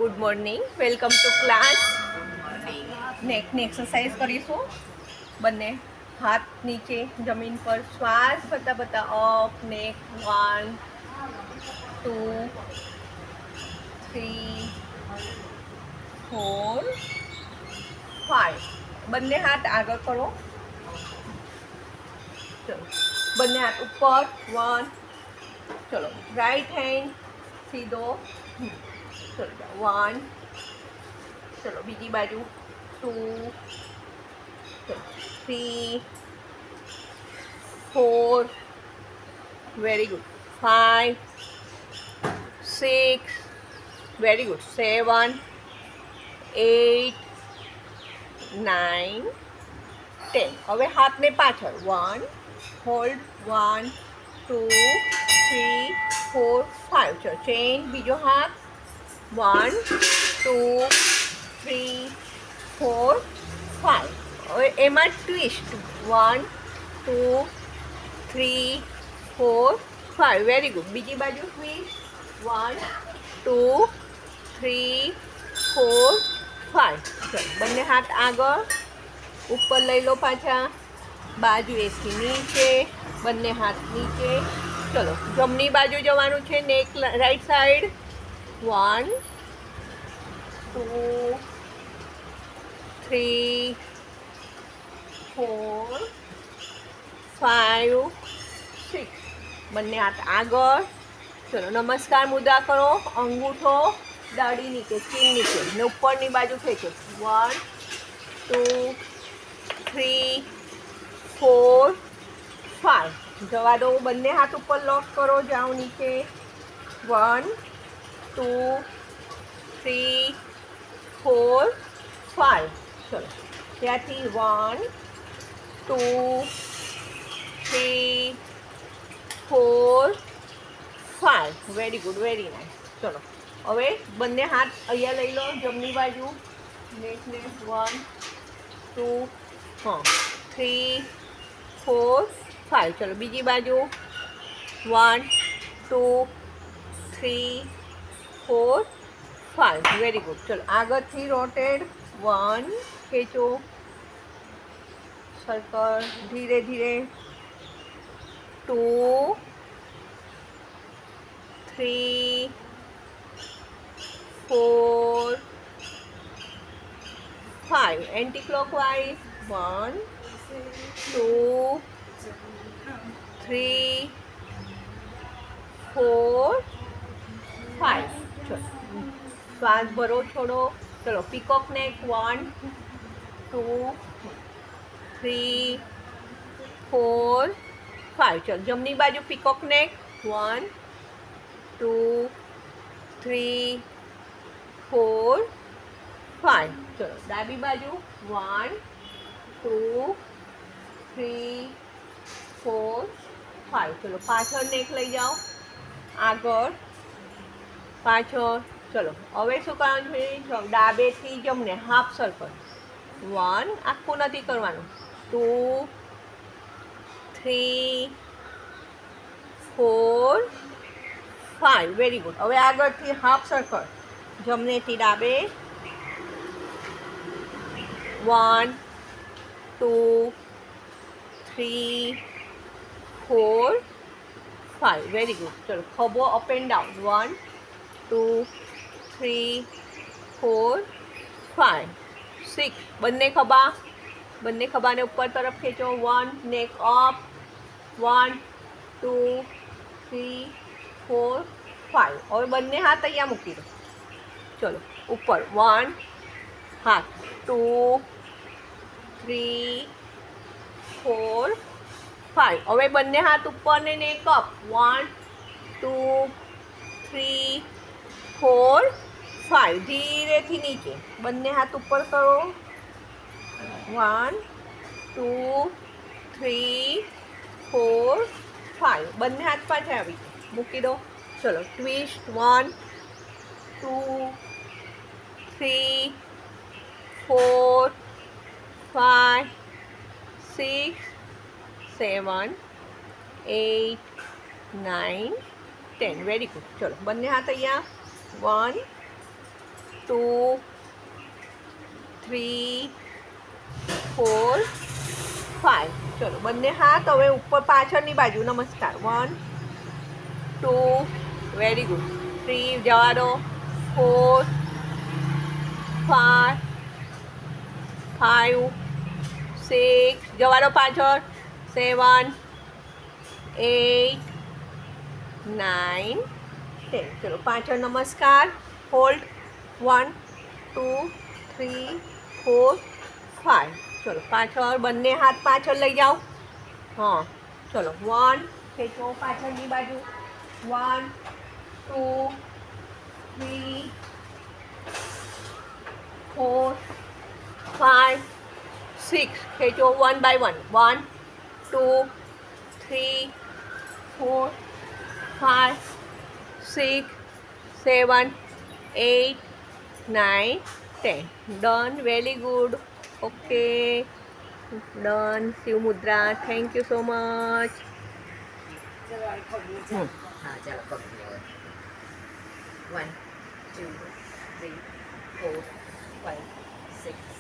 Good morning, welcome to class. નેકની exercise કરીશું. બંને હાથ નીચે જમીન પર, શ્વાસ ભરતા ભરતા અપ નેક. 1 2 3 4 5. બંને હાથ આગળ કરો. ચલો, બંને હાથ ઉપર. 1. ચલો, રાઈટ હેન્ડ સીધો. ચલો 1. ચલો બીજી બાજુ 2. ચલો 3 4. Very good. 5 6. Very good. 7 8 9 10. હવે હાથને પાછળ. 1 હોલ્ડ. 1 2 3 4 5. ચલો ચેન્જ. બીજો હાથ. 1 2 3 4 5. હવે એમાં ટ્વિસ્ટ. 1 2 3 4 5. Very good. બીજી બાજુ ટ્વિસ્ટ. 1 2 3 4 5. ચલો બંને હાથ આગળ. ઉપર લઈ લો પાછા. બાજુએથી નીચે. બંને હાથ નીચે. ચલો જમણી બાજુ જવાનું છે. નેક રાઈટ સાઈડ. 1 2 3 4 5 6. બંને હાથ આગળ. ચલો નમસ્કાર મુદ્રા કરો. અંગૂઠો દાઢી નીચે, ચીન નીચે ને ઉપરની બાજુ ખેંચો. 1 2 3 4 5. જવા દો. બંને હાથ ઉપર લોક કરો. જાઓ નીચે. 1 2 3 4 5. ચલો ત્યાંથી 1 2 3 4 5. Very good, very nice. ચલો હવે બંને હાથ અહીંયા લઈ લો. જમણી બાજુ. નેકને 1 2 3 4 5. ચલો બીજી બાજુ. 1 2 3 4 5. Very good. ચલો આગળથી રોટેડ. 1 ખેંચો. સર્કલ ધીરે ધીરે. 2 3 4 5. Anti clockwise. 1 2 3 4 5. ચલો શ્વાસ ભરો, છોડો. ચલો પીકોક નેક. 1 2 3 4 5. ચલો જમણી બાજુ પીકોક નેક. 1 2 3 4 5. ચલો ડાબી બાજુ. 1 2 3 4 5. ચલો પાછળ નેક લઈ જાઓ. આગળ પાછળ. ચલો હવે શું કરવાનું છે? ડાબેથી જમણે હાફ સર્કલ. 1 આખું નથી કરવાનું. 2 3 4 5. Very good. હવે આગળથી હાફ સર્કલ. જમણેથી ડાબે. 1 2 3 4 5. Very good. ચલો ખભો અપ એન્ડ ડાઉન. 1 2 3 4 5 6. બંને ખભાને ઉપર તરફ ખેંચો. 1 નેક અપ. 1 2 3 4 5. હવે બંને હાથ અહીંયા મૂકી દો. ચલો ઉપર. 1 હાથ. 2 3 4 5. હવે બંને હાથ ઉપર ને નેક અપ. 1 2 3 4 5. ધીરેથી નીચે. બંને હાથ ઉપર કરો. 1 2 3 4 5. બંને હાથ પાછા આવી મૂકી દો. ચલો ટ્વિસ્ટ. 1 2 3 4 5 6 7 8 9 10. Very good. ચલો બંને હાથ અહીંયા. 1 2 3 4 5 ચલો બંને હાથ હવે ઉપર પાછળની બાજુ નમસ્કાર 1 2 વેરી ગુડ 3 જવા દો 4 5 5 6 જવા દો પાછળ 7 8 9 10 ચલો પાછળ નમસ્કાર હોલ્ડ 1 2 3 4 5 ચલો પાછળ બંને હાથ પાછળ લઈ જાઓ હા ચલો 1 ખેંચો પાછળની બાજુ 1 2 3 4 5 6 ખેંચો 1 by 1 1 2 3 4 5 6 7 8 9 10 done very good okay done Shiv Mudra thank you so much હા ચાલો પકડી 1 2 3 4 5 6